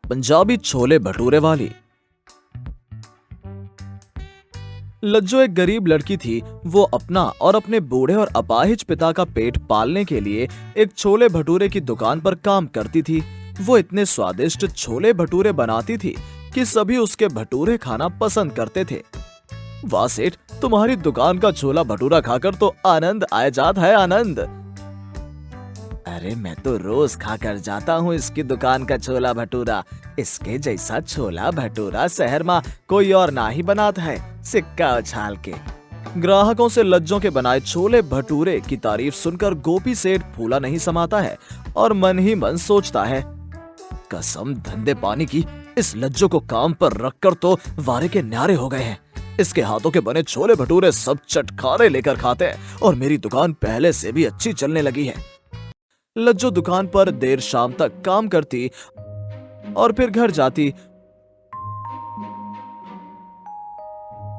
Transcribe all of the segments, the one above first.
पंजाबी छोले भटूरे वाली। लज्जो एक गरीब लड़की थी। वो अपना और अपने बूढ़े और अपाहिज पिता का पेट पालने के लिए एक छोले भटूरे की दुकान पर काम करती थी। वो इतने स्वादिष्ट छोले भटूरे बनाती थी कि सभी उसके भटूरे खाना पसंद करते थे। वाह सेठ, तुम्हारी दुकान का छोला भटूरा खाकर तो आनंद आ जाता है, आनंद। अरे मैं तो रोज खाकर जाता हूँ इसकी दुकान का छोला भटूरा। इसके जैसा छोला भटूरा शहर में कोई और ना ही बनाता है, सिक्का उछाल के। ग्राहकों से लज्जों के बनाए छोले भटूरे की तारीफ सुनकर गोपी सेठ फूला नहीं समाता है और मन ही मन सोचता है, कसम धंधे पानी की, इस लज्जो को काम पर रखकर तो वारे के न्यारे हो गए हैं। इसके हाथों के बने छोले भटूरे सब चटखारे लेकर खाते हैं और मेरी दुकान पहले से भी अच्छी चलने लगी है। लज्जो दुकान पर देर शाम तक काम करती और फिर घर जाती,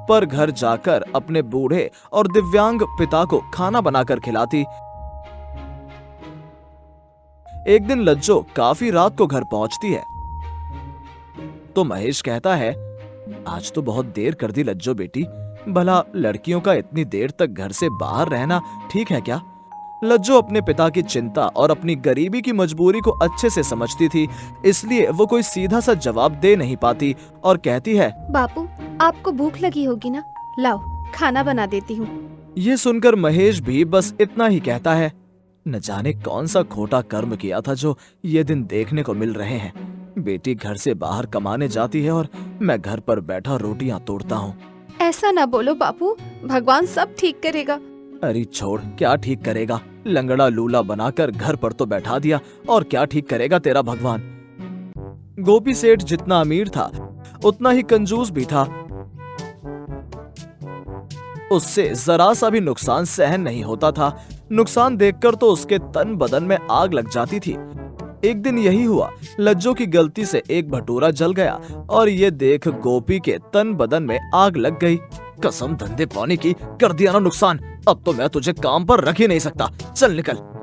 पर घर जाकर अपने बूढ़े और दिव्यांग पिता को खाना बनाकर खिलाती। एक दिन लज्जो काफी रात को घर पहुंचती है तो महेश कहता है, आज तो बहुत देर कर दी लज्जो बेटी, भला लड़कियों का इतनी देर तक घर से बाहर रहना ठीक है क्या? लज्जो अपने पिता की चिंता और अपनी गरीबी की मजबूरी को अच्छे से समझती थी, इसलिए वो कोई सीधा सा जवाब दे नहीं पाती और कहती है, बापू, आपको भूख लगी होगी ना, लाओ खाना बना देती हूँ। ये सुनकर महेश भी बस इतना ही कहता है। न जाने कौन सा खोटा कर्म किया था जो ये दिन देखने को मिल रहे हैं। बेटी घर से बाहर कमाने जाती है और मैं घर पर बैठा रोटियां तोड़ता हूँ। ऐसा ना बोलो बापू, भगवान सब ठीक करेगा। अरे छोड़, क्या ठीक करेगा? लंगड़ा लूला बनाकर घर पर तो बैठा दिया, और क्या ठीक करेगा तेरा भगवान? गोपी सेठ जितना अमीर था उतना ही कंजूस भी था। उससे जरा सा भी नुकसान सहन नहीं होता था। नुकसान देखकर तो उसके तन बदन में आग लग जाती थी। एक दिन यही हुआ, लज्जो की गलती से एक भटूरा जल गया और ये देख गोपी के तन बदन में आग लग गई। कसम धंधे पानी की, कर दिया ना नुकसान, अब तो मैं तुझे काम पर रख ही नहीं सकता। चल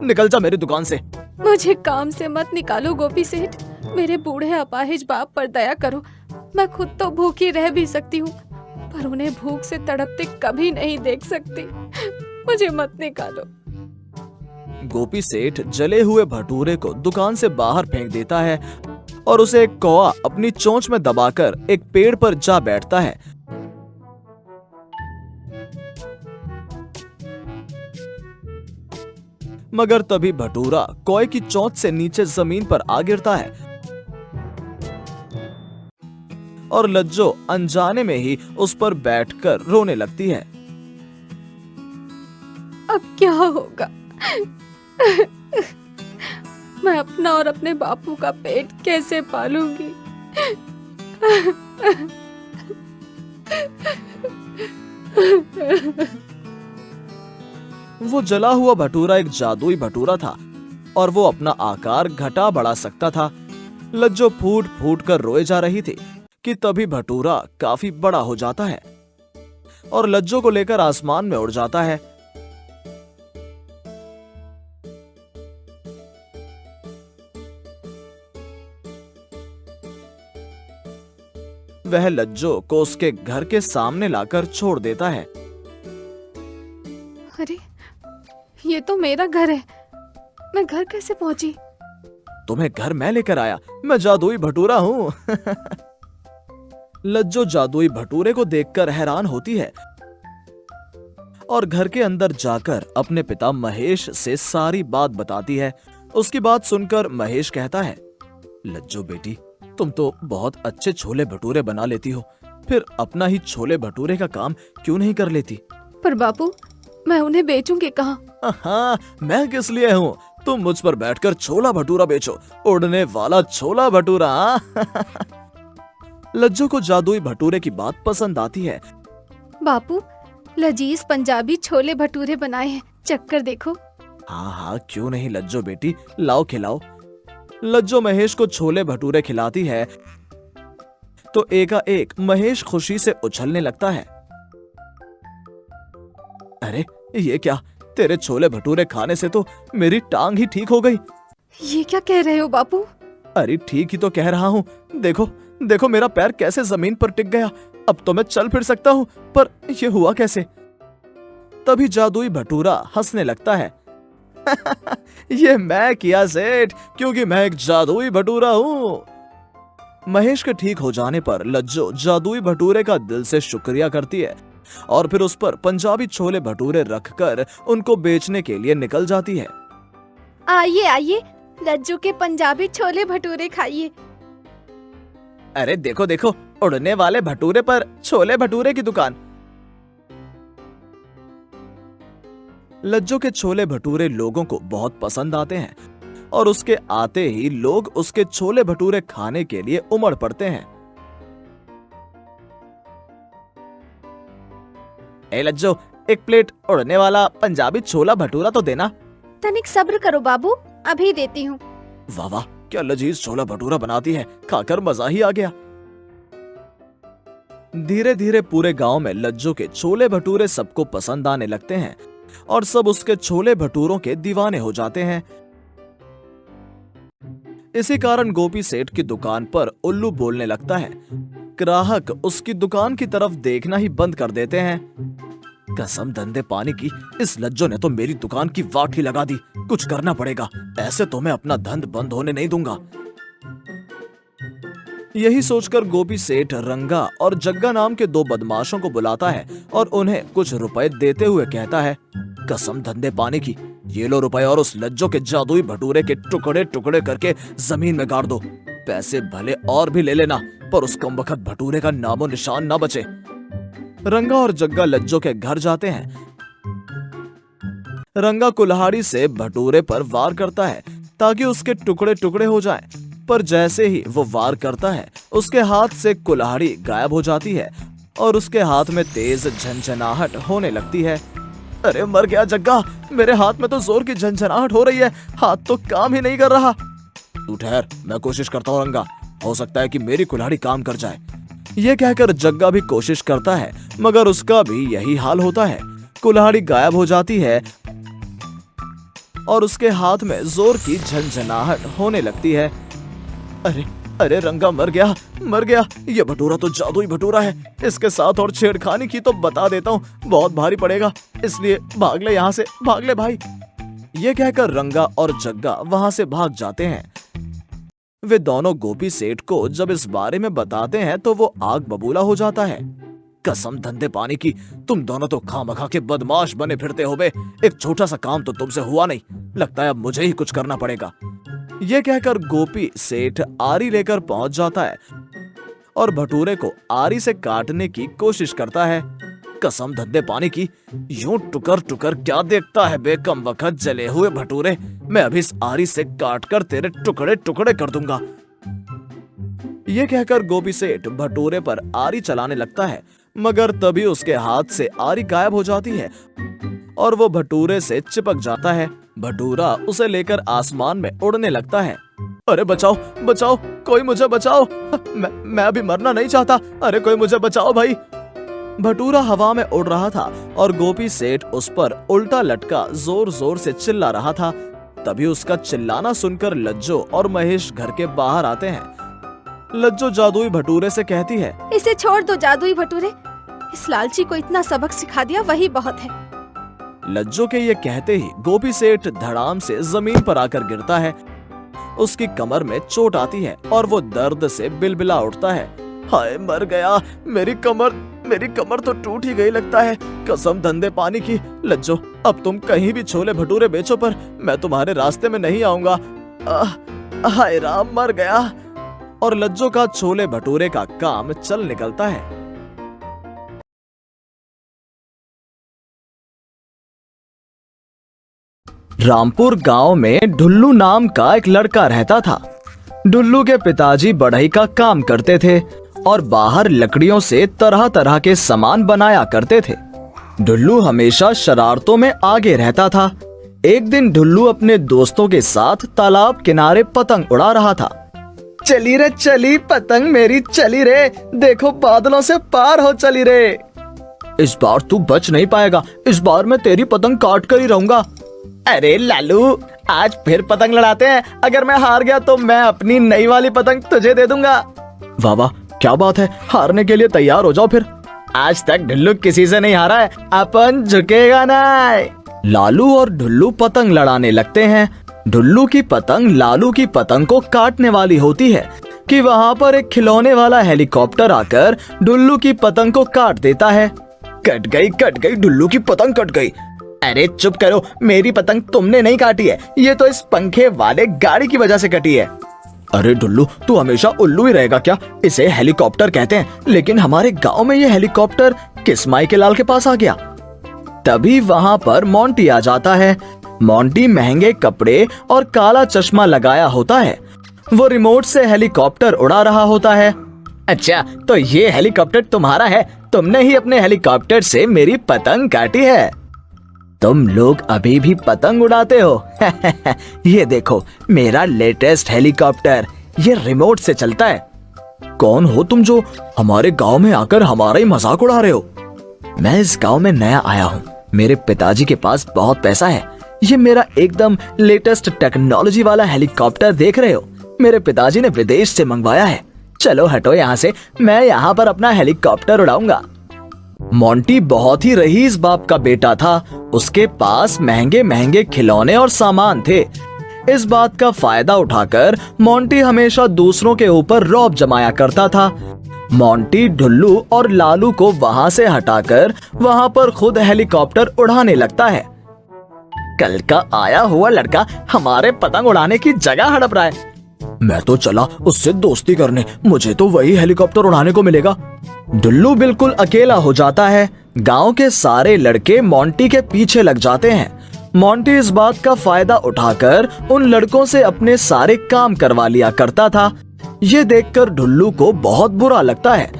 निकल जा मेरी दुकान से। मुझे काम से मत निकालो गोपी सेठ, मेरे बूढ़े अपाहिज बाप पर दया करो। मैं खुद तो भूखी रह भी सकती हूँ, पर उन्हें भूख से तड़पते कभी नहीं देख सकती। मुझे मत निकालो। गोपी सेठ जले हुए भटूरे को दुकान से बाहर फेंक देता है और उसे एक कौवा अपनी चोंच में दबाकर एक पेड़ पर जा बैठता है। मगर तभी भटूरा कौवे की चोंच से नीचे जमीन पर आ गिरता है और लज्जो अनजाने में ही उस पर बैठकर रोने लगती है। अब क्या होगा? मैं अपना और अपने बापू का पेट कैसे पालूंगी? वो जला हुआ भटूरा एक जादुई भटूरा था और वो अपना आकार घटा बढ़ा सकता था। लज्जो फूट फूट कर रोए जा रही थी कि तभी भटूरा काफी बड़ा हो जाता है और लज्जो को लेकर आसमान में उड़ जाता है। वह लज्जो को उसके घर के सामने लाकर छोड़ देता है। अरे, ये तो मेरा घर है, मैं घर कैसे पहुंची? तुम्हें घर मैं लेकर आया, मैं जादुई भटूरा हूँ। लज्जो जादुई भटूरे को देखकर हैरान होती है और घर के अंदर जाकर अपने पिता महेश से सारी बात बताती है। उसकी बात सुनकर महेश कहता है, लज्जो बेटी, तुम तो बहुत अच्छे छोले भटूरे बना लेती हो, फिर अपना ही छोले भटूरे का काम क्यों नहीं कर लेती? पर बापू, मैं उन्हें बेचूंगी कहाँ? हाँ, मैं किस लिए हूँ? तुम मुझ पर बैठकर छोला भटूरा बेचो, उड़ने वाला छोला भटूरा। लज्जो को जादुई भटूरे की बात पसंद आती है। बापू, लजीज पंजाबी छोले भटूरे बनाए हैं, चक्कर देखो। हाँ हाँ, क्यों नहीं लज्जो बेटी, लाओ खिलाओ। लज्जो महेश को छोले भटूरे खिलाती है तो एकाएक महेश खुशी से उछलने लगता है। अरे ये क्या, तेरे छोले भटूरे खाने से तो मेरी टांग ही ठीक हो गई। ये क्या कह रहे हो बापू? अरे ठीक ही तो कह रहा हूँ। देखो देखो मेरा पैर कैसे जमीन पर टिक गया। अब तो मैं चल फिर सकता हूँ, पर ये हुआ कैसे? तभी जादुई भटूरा हंसने लगता है। ये मैं किया सेठ, क्योंकि मैं एक जादुई भटूरा हूँ। महेश के ठीक हो जाने पर लज्जो जादुई भटूरे का दिल से शुक्रिया करती है और फिर उस पर पंजाबी छोले भटूरे रखकर उनको बेचने के लिए निकल जाती है। आइए आइए, लज्जू के पंजाबी छोले भटूरे खाइए। अरे देखो देखो, उड़ने वाले भटूरे पर छोले भटूरे की दुकान। लज्जो के छोले भटूरे लोगों को बहुत पसंद आते हैं और उसके आते ही लोग उसके छोले भटूरे खाने के लिए उमड़ पड़ते हैं। ए लज्जो, एक प्लेट उड़ने वाला पंजाबी छोला भटूरा तो देना। तनिक सब्र करो बाबू, अभी देती हूँ। वाह वाह, क्या लजीज छोला भटूरा बनाती है, खाकर मजा ही आ गया। धीरे धीरे पूरे गांव में लज्जो के छोले भटूरे सबको पसंद आने लगते हैं और सब उसके छोले भटूरों के दीवाने हो जाते हैं। इसी कारण गोपी सेठ की दुकान पर उल्लू बोलने लगता है। ग्राहक उसकी दुकान की तरफ देखना ही बंद कर देते हैं। कसम धंधे पानी की, इस लज्जो ने तो मेरी दुकान की वाट ही लगा दी। कुछ करना पड़ेगा, ऐसे तो मैं अपना धंध बंद होने नहीं दूंगा। यही सोचकर गोपी सेठ रंगा और जग्गा नाम के दो बदमाशों को बुलाता है और उन्हें कुछ रुपए देते हुए कहता है, कसम धंधे पानी की, ये लो रुपए और उस लज्जो के जादुई भटूरे के टुकड़े टुकड़े करके जमीन में गाड़ दो। पैसे भले और भी ले लेना, पर उस कमबख्त भटूरे का नामो निशान ना बचे। रंगा और जग्गा लज्जो के घर जाते हैं। रंगा कुल्हाड़ी से भटूरे पर वार करता है ताकि उसके टुकड़े टुकड़े हो जाएं, पर जैसे ही वो वार करता है उसके हाथ से कुल्हाड़ी गायब हो जाती है और उसके हाथ में तेज झंझनाहट होने लगती है। अरे मर गया जग्गा, मेरे हाथ में तो जोर की झंझनाहट हो रही है, हाथ तो काम ही नहीं कर रहा। तू ठहर, मैं कोशिश करता हूँ रंगा, हो सकता है कि मेरी कुल्हाड़ी काम कर जाए। ये कहकर जग्गा भी कोशिश करता है, मगर उसका भी यही हाल होता है। कुल्हाड़ी गायब हो जाती है और उसके हाथ में जोर की झंझनाहट होने लगती है। अरे अरे रंगा मर गया। ये भटूरा तो जादुई भटूरा है, इसके साथ और छेड़खानी की तो बता देता हूँ, बहुत भारी पड़ेगा, इसलिए भाग ले यहाँ से, भाग ले भाई। ये कहकर रंगा और जग्गा वहां से भाग जाते हैं। वे दोनों गोपी सेठ को जब इस बारे में बताते हैं तो वो आग बबूला हो जाता है। कसम धंधे पानी की, तुम दोनों तो खामखा के बदमाश बने फिरते हो बे। एक छोटा सा काम तो तुमसे हुआ नहीं, लगता है अब मुझे ही कुछ करना पड़ेगा। ये कहकर गोपी सेठ आरी लेकर पहुंच जाता है और भटूरे को आरी से काटने की कोशिश करता है। कसम धंधे पानी की, यूं टुकर टुकर क्या देखता है बे कमबख्त जले हुए भटूरे, मैं अभी इस आरी से काटकर तेरे टुकड़े टुकड़े कर दूंगा। ये कहकर गोपी सेठ भटूरे पर आरी चलाने लगता है, मगर तभी उसके हाथ से आरी गायब हो जाती है और वो भटूरे से चिपक जाता है। भटूरा उसे लेकर आसमान में उड़ने लगता है। अरे बचाओ बचाओ, कोई मुझे बचाओ, मैं अभी मरना नहीं चाहता, अरे कोई मुझे बचाओ भाई। भटूरा हवा में उड़ रहा था और गोपी सेठ उस पर उल्टा लटका जोर जोर से चिल्ला रहा था। तभी उसका चिल्लाना सुनकर लज्जो और महेश घर के बाहर आते हैं। लज्जो जादुई भटूरे से कहती है, इसे छोड़ दो जादुई भटूरे, इस लालची को इतना सबक सिखा दिया वही बहुत है। लज्जो के ये कहते ही गोपी सेठ धड़ाम से जमीन पर आकर गिरता है। उसकी कमर में चोट आती है और वो दर्द से बिलबिला उठता है। हाय मर गया, मेरी कमर तो टूट ही गई लगता है। कसम धंधे पानी की, लज्जो अब तुम कहीं भी छोले भटूरे बेचो, पर मैं तुम्हारे रास्ते में नहीं आऊंगा। हाय राम, मर गया। और लज्जो का छोले भटूरे का काम चल निकलता है। रामपुर गांव में ढुल्लू नाम का एक लड़का रहता था। ढुल्लू के पिताजी बढ़ई का काम करते थे और बाहर लकड़ियों से तरह तरह के सामान बनाया करते थे। ढुल्लू हमेशा शरारतों में आगे रहता था। एक दिन ढुल्लू अपने दोस्तों के साथ तालाब किनारे पतंग उड़ा रहा था। चली रे चली पतंग मेरी चली रे, देखो बादलों से पार हो चली रे। इस बार तू बच नहीं पाएगा, इस बार मैं तेरी पतंग काट कर ही रहूंगा। अरे लालू, आज फिर पतंग लड़ाते हैं। अगर मैं हार गया तो मैं अपनी नई वाली पतंग तुझे दे दूंगा। वाह वाह, क्या बात है, हारने के लिए तैयार हो जाओ फिर। आज तक ढुल्लू किसी से नहीं हारा है, अपन झुकेगा नहीं। लालू और ढुल्लू पतंग लड़ाने लगते हैं। ढुल्लू की पतंग लालू की पतंग को काटने वाली होती है कि वहाँ पर एक खिलौने वाला हेलीकॉप्टर आकर ढुल्लू की पतंग को काट देता है। कट गई, ढुल्लू की पतंग कट गई। अरे चुप करो, मेरी पतंग तुमने नहीं काटी है, ये तो इस पंखे वाले गाड़ी की वजह से कटी है। अरे ढुल्लू, तू हमेशा उल्लू ही रहेगा क्या? इसे हेलीकॉप्टर कहते हैं, लेकिन हमारे गांव में ये हेलीकॉप्टर किस माई के लाल के पास आ गया? तभी वहाँ पर मोंटी आ जाता है। मोंटी महंगे कपड़े और काला चश्मा लगाया होता है। वो रिमोट से हेलीकॉप्टर उड़ा रहा होता है। अच्छा, तो ये हेलीकॉप्टर तुम्हारा है? तुमने ही अपने हेलीकॉप्टर से मेरी पतंग काटी है। तुम लोग अभी भी पतंग उड़ाते हो? ये देखो, मेरा लेटेस्ट हेलीकॉप्टर, ये रिमोट से चलता है। कौन हो तुम जो हमारे गांव में आकर हमारा ही मजाक उड़ा रहे हो? मैं इस गांव में नया आया हूँ। मेरे पिताजी के पास बहुत पैसा है। ये मेरा एकदम लेटेस्ट टेक्नोलॉजी वाला हेलीकॉप्टर देख रहे हो, मेरे पिताजी ने विदेश से मंगवाया है। चलो हटो यहाँ से, मैं यहाँ पर अपना हेलीकॉप्टर उड़ाऊंगा। मोंटी बहुत ही रईस बाप का बेटा था। उसके पास महंगे महंगे खिलौने और सामान थे। इस बात का फायदा उठाकर मोंटी हमेशा दूसरों के ऊपर रौब जमाया करता था। मोंटी ढुल्लू और लालू को वहाँ से हटाकर वहाँ पर खुद हेलीकॉप्टर उड़ाने लगता है। कल का आया हुआ लड़का हमारे पतंग उड़ाने की जगह हड़प रहा है। मैं तो चला उससे दोस्ती करने, मुझे तो वही हेलीकॉप्टर उड़ाने को मिलेगा। ढुल्लू बिल्कुल अकेला हो जाता है। गांव के सारे लड़के मोंटी के पीछे लग जाते हैं। मोंटी इस बात का फायदा उठाकर उन लड़कों से अपने सारे काम करवा लिया करता था। ये देखकर ढुल्लू को बहुत बुरा लगता है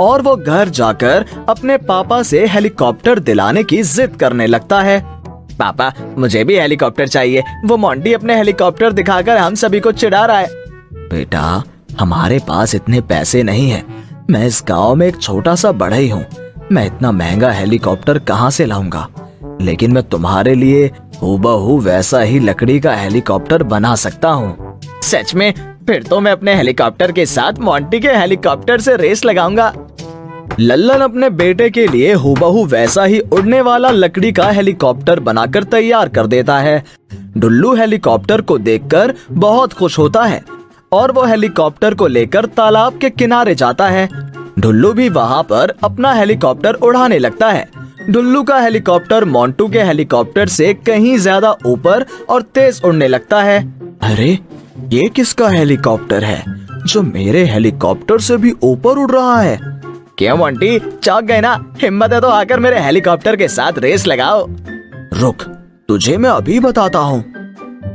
और वो घर जाकर अपने पापा से हेलीकॉप्टर दिलाने की जिद करने लगता है। पापा, मुझे भी हेलीकॉप्टर चाहिए। वो मोंटी अपने हेलीकॉप्टर दिखाकर हम सभी को चिढ़ा रहा है। बेटा, हमारे पास इतने पैसे नहीं है। मैं इस गांव में एक छोटा सा बढ़ई हूँ। मैं इतना महंगा हेलीकॉप्टर कहाँ से लाऊंगा? लेकिन मैं तुम्हारे लिए हूबहू वैसा ही लकड़ी का हेलीकॉप्टर बना सकता हूँ। सच में? फिर तो मैं अपने हेलीकॉप्टर के साथ मोंटी के हेलीकॉप्टर से रेस लगाऊंगा। लल्लन अपने बेटे के लिए हूबहू वैसा ही उड़ने वाला लकड़ी का हेलीकॉप्टर बनाकर तैयार कर देता है। ढुल्लू हेलीकॉप्टर को देखकर बहुत खुश होता है और वो हेलीकॉप्टर को लेकर तालाब के किनारे जाता है। ढुल्लू भी वहाँ पर अपना हेलीकॉप्टर उड़ाने लगता है। ढुल्लू का हेलीकॉप्टर मोंटू के हेलीकॉप्टर से कहीं ज्यादा ऊपर और तेज उड़ने लगता है। अरे, ये किसका हेलीकॉप्टर है जो मेरे हेलीकॉप्टर से भी ऊपर उड़ रहा है? क्यों मोंटी, चौंक गए ना? हिम्मत है तो आकर मेरे हेलीकॉप्टर के साथ रेस लगाओ। रुक, तुझे मैं अभी बताता हूँ।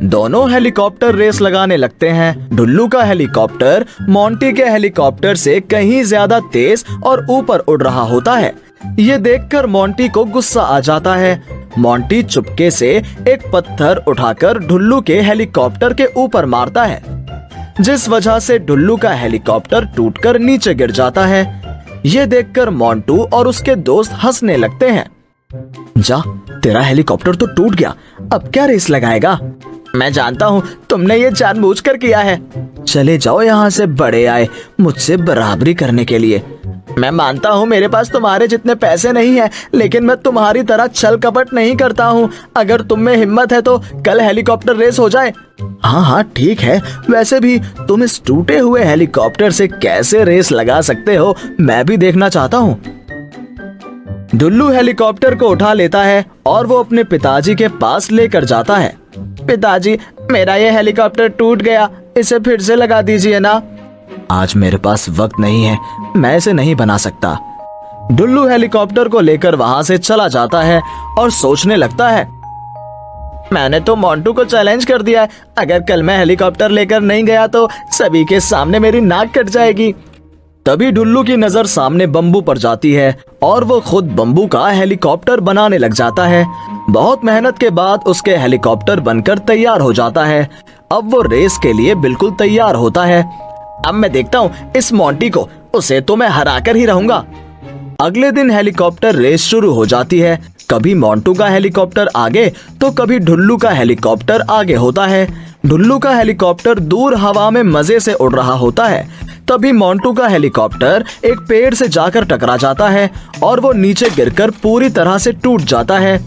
दोनों हेलीकॉप्टर रेस लगाने लगते हैं। ढुल्लू का हेलीकॉप्टर मोंटी के हेलीकॉप्टर से कहीं ज्यादा तेज और ऊपर उड़ रहा होता है। ये देखकर मोंटी को गुस्सा आ जाता है। मोंटी चुपके से एक पत्थर उठाकर ढुल्लू के हेलीकॉप्टर के ऊपर मारता है, जिस वजह से ढुल्लू का हेलीकॉप्टर टूटकर नीचे गिर जाता है। ये देखकर मोंटू और उसके दोस्त हंसने लगते हैं। जा, तेरा हेलीकॉप्टर तो टूट गया, अब क्या रेस लगाएगा? मैं जानता हूँ तुमने ये जानबूझकर किया है। चले जाओ यहाँ से, बड़े आए मुझसे बराबरी करने के लिए। मैं मानता हूँ मेरे पास तुम्हारे जितने पैसे नहीं है, लेकिन मैं तुम्हारी तरह छल कपट नहीं करता हूँ। अगर तुम में हिम्मत है तो कल हेलीकॉप्टर रेस हो जाए। हाँ हाँ ठीक है, वैसे भी तुम इस टूटे हुए हेलीकॉप्टर से कैसे रेस लगा सकते हो, मैं भी देखना चाहता हूँ। ढुल्लू हेलीकॉप्टर को उठा लेता है और वो अपने पिताजी के पास लेकर जाता है। पिताजी, मेरा ये हेलीकॉप्टर टूट गया, इसे फिर से लगा दीजिए ना। आज मेरे पास वक्त नहीं है, मैं इसे नहीं बना सकता। ढुल्लू हेलीकॉप्टर को लेकर वहां से चला जाता है और सोचने लगता है, मैंने तो मोंटू को चैलेंज कर दिया है। अगर कल मैं हेलीकॉप्टर लेकर नहीं गया तो सभी के सामने मेरी नाक कट जाएगी। तभी ढुल्लू की नजर सामने बम्बू पर जाती है और वो खुद बम्बू का हेलीकॉप्टर बनाने लग जाता है। बहुत मेहनत के बाद उसके हेलीकॉप्टर बनकर तैयार हो जाता है। अब वो रेस के लिए बिल्कुल तैयार होता है। अब मैं देखता हूँ इस मोंटी को, उसे तो मैं हराकर ही रहूंगा। अगले दिन हेलीकॉप्टर रेस शुरू हो जाती है। कभी मोंटू का हेलीकॉप्टर आगे तो कभी ढुल्लू का हेलीकॉप्टर आगे होता है। ढुल्लू का हेलीकॉप्टर दूर हवा में मजे से उड़ रहा होता है। तभी मोंटू का हेलीकॉप्टर एक पेड़ से जाकर टकरा जाता है और वो नीचे गिरकर पूरी तरह से टूट जाता है।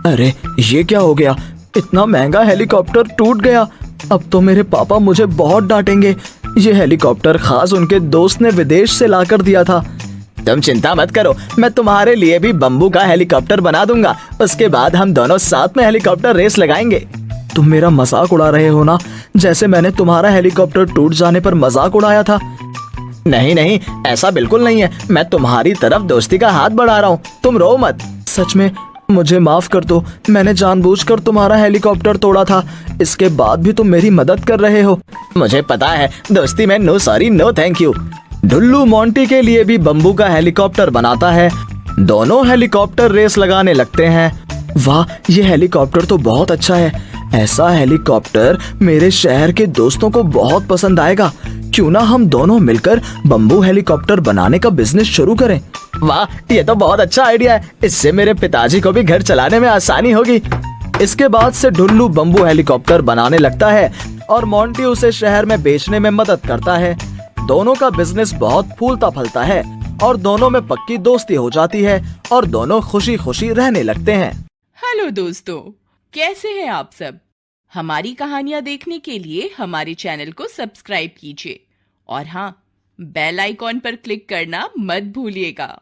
अरे ये क्या हो गया, इतना महंगा हेलीकॉप्टर टूट गया। अब तो मेरे पापा मुझे बहुत डांटेंगे। ये हेलीकॉप्टर खास उनके दोस्त ने विदेश से लाकर दिया था। तुम चिंता मत करो, मैं तुम्हारे लिए भी बम्बू का हेलीकॉप्टर बना दूंगा। उसके बाद हम दोनों साथ में हेलीकॉप्टर रेस लगाएंगे। तुम मेरा मजाक उड़ा रहे हो ना, जैसे मैंने तुम्हारा हेलीकॉप्टर टूट जाने पर मजाक उड़ाया था। नहीं नहीं, ऐसा बिल्कुल नहीं है। मैं तुम्हारी तरफ दोस्ती का हाथ बढ़ा रहा हूँ, तुम रो मत। सच में मुझे माफ कर दो, मैंने जानबूझकर तुम्हारा हेलीकॉप्टर तोड़ा था। इसके बाद भी तुम मेरी मदद कर रहे हो। मुझे पता है, दोस्ती में no sorry no thank you. Dhullu Monty के लिए भी बम्बू का हेलीकॉप्टर बनाता है। दोनों हेलीकॉप्टर रेस लगाने लगते हैं। वाह, ये हेलीकॉप्टर तो बहुत अच्छा है। ऐसा हेलीकॉप्टर मेरे शहर के दोस्तों को बहुत पसंद आएगा। क्यों ना हम दोनों मिलकर बम्बू हेलीकॉप्टर बनाने का बिजनेस शुरू करें। वाह, ये तो बहुत अच्छा आइडिया है। इससे मेरे पिताजी को भी घर चलाने में आसानी होगी। इसके बाद से ढुल्लू बम्बू हेलीकॉप्टर बनाने लगता है और मोंटी उसे शहर में बेचने में मदद करता है। दोनों का बिजनेस बहुत फूलता फलता है और दोनों में पक्की दोस्ती हो जाती है और दोनों खुशी खुशी रहने लगते हैं। हेलो दोस्तों, कैसे हैं आप सब? हमारी कहानियां देखने के लिए हमारे चैनल को सब्सक्राइब कीजिए और हाँ, बेल आइकॉन पर क्लिक करना मत भूलिएगा।